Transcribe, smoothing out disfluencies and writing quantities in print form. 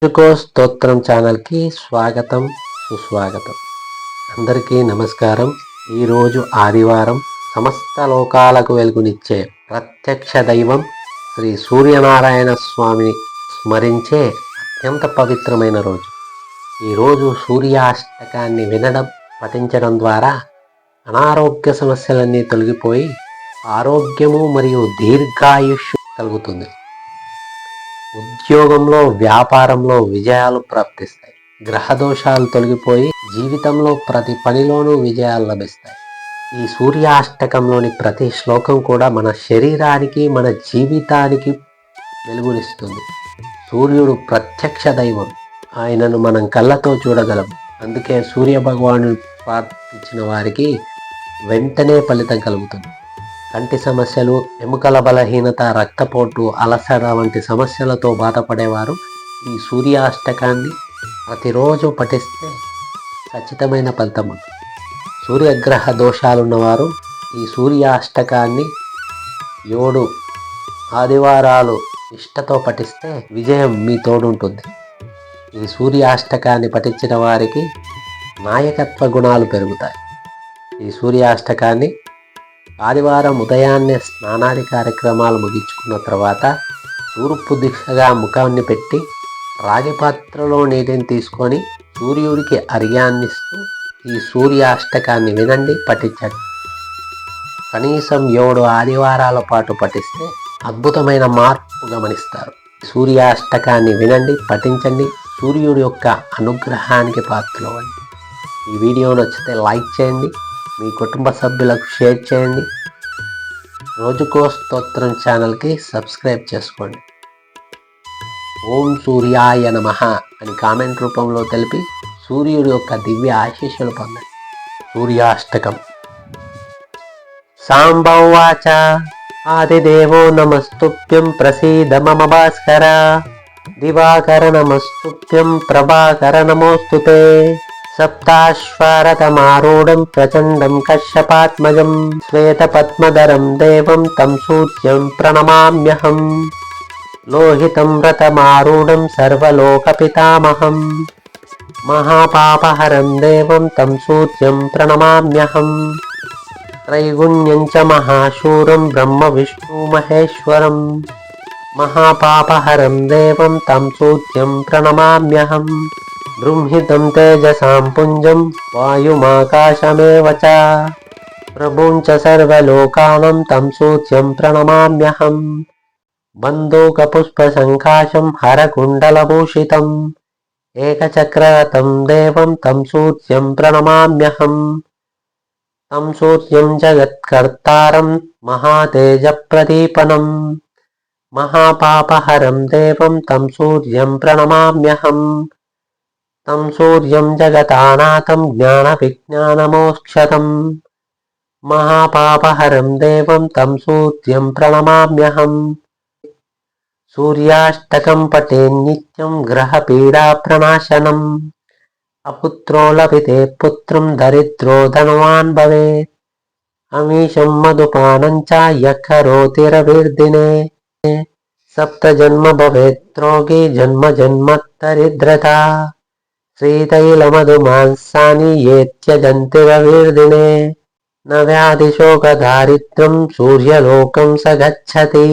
రోజుకో స్తోత్రం ఛానల్కి స్వాగతం, సుస్వాగతం. అందరికీ నమస్కారం. ఈరోజు ఆదివారం. సమస్త లోకాలకు వెలుగునిచ్చే ప్రత్యక్ష దైవం శ్రీ సూర్యనారాయణ స్వామిని స్మరించే అత్యంత పవిత్రమైన రోజు. ఈరోజు సూర్యాష్టకాన్ని వినడం, పఠించడం ద్వారా అనారోగ్య సమస్యలన్నీ తొలగిపోయి ఆరోగ్యము మరియు దీర్ఘాయుష్ కలుగుతుంది. ఉద్యోగంలో, వ్యాపారంలో విజయాలు ప్రాప్తిస్తాయి. గ్రహదోషాలు తొలగిపోయి జీవితంలో ప్రతి పనిలోనూ విజయాలు లభిస్తాయి. ఈ సూర్యాష్టకంలోని ప్రతి శ్లోకం కూడా మన శరీరానికి, మన జీవితానికి వెలుగునిస్తుంది. సూర్యుడు ప్రత్యక్ష దైవం. ఆయనను మనం కళ్ళతో చూడగలం. అందుకే సూర్య భగవానుడు ప్రార్థించిన వారికి వెంటనే ఫలితం కలుగుతుంది. కంటి సమస్యలు, ఎముకల బలహీనత, రక్తపోటు, అలసట వంటి సమస్యలతో బాధపడేవారు ఈ సూర్యాష్టకాన్ని ప్రతిరోజు పఠిస్తే ఖచ్చితమైన ఫలితం ఉంటుంది. సూర్యగ్రహ దోషాలున్నవారు ఈ సూర్యాష్టకాన్ని 7 ఆదివారాలు నిష్టతో పఠిస్తే విజయం మీ తోడుంటుంది. ఈ సూర్యాష్టకాన్ని పఠించిన వారికి నాయకత్వ గుణాలు పెరుగుతాయి. ఈ సూర్యాష్టకాన్ని ఆదివారం ఉదయాన్నే స్నానాది కార్యక్రమాలు ముగించుకున్న తర్వాత తూర్పు దిశగా ముఖాన్ని పెట్టి రాగి పాత్రలో నీటిని తీసుకొని సూర్యుడికి అర్ఘ్యాన్నిస్తూ ఈ సూర్యాష్టకాన్ని వినండి, పఠించండి. కనీసం 7 ఆదివారాల పాటు పఠిస్తే అద్భుతమైన మార్పు గమనిస్తారు. సూర్యాష్టకాన్ని వినండి, పఠించండి. సూర్యుడి యొక్క అనుగ్రహానికి పాత్రలవ్వండి. ఈ వీడియో నచ్చితే లైక్ చేయండి, మీ కుటుంబ సభ్యులకు షేర్ చేయండి. రోజుకో స్తోత్రం ఛానల్కి సబ్స్క్రైబ్ చేసుకోండి. ఓం సూర్యాయ నమః అని కామెంట్ రూపంలో తెలిపి సూర్యుడి యొక్క దివ్య ఆశీస్సులు పొందండి. సూర్యాష్టకం. సాంబవాచ ఆదిదేవో నమస్తుభ్యం ప్రసీద మమ భాస్కర దివాకర నమస్తుభ్యం ప్రభాకర నమోస్తుతే సప్తాశ్వారథమారూఢం ప్రచండం కశ్యపాత్మజం శ్వేతపద్మధరం దేవం తం సూర్యం ప్రణమామ్యహం లోహితం రథమారూఢం సర్వలోకపితామహం మహాపాపహరం దేవం తం సూర్యం ప్రణమామ్యహం త్రైగుణ్యం చ మహాశూరం బ్రహ్మ విష్ణు మహేశ్వరం మహాపాపహరం దేవం తం సూర్యం ప్రణమామ్యహం బృంహితం తేజసాం పుంజం వాయుమాకాశమేవ చ ప్రభుం చ సర్వలోకానం తం సూర్యం ప్రణమామ్యహం బంధూకపుష్పసంకాశం హరకుండలభూషితం ఏకచక్రరథం దేవం తం సూర్యం ప్రణమామ్యహం తం సూర్యం జగత్కర్తారం మహాతేజప్రదీపనం మహాపాపహరం దేవం తం సూర్యం ప్రణమామ్యహం తం సూర్యం జగతానాథం జ్ఞాన విజ్ఞానమోక్షతం మహాపాపహరం దేవం తం సూర్యం ప్రణమామ్యహం సూర్యాష్టకం పఠే నిత్యం గ్రహపీడా ప్రణాశనం అపుత్రో లభితే పుత్రం దరిద్రో ధనవాన్ భవేత్ అమీషం మధుపానం చ యః రవిర్దినే సప్తజన్మ భవేత్ రోగి జన్మ జన్మత్తరిద్రత శ్రీతైలమధుమాంసాని ఏ త్యజంతి రవిర్దినే న వ్యాధిశోకదారిద్ర్యం సూర్యలోకం స గచ్చతి.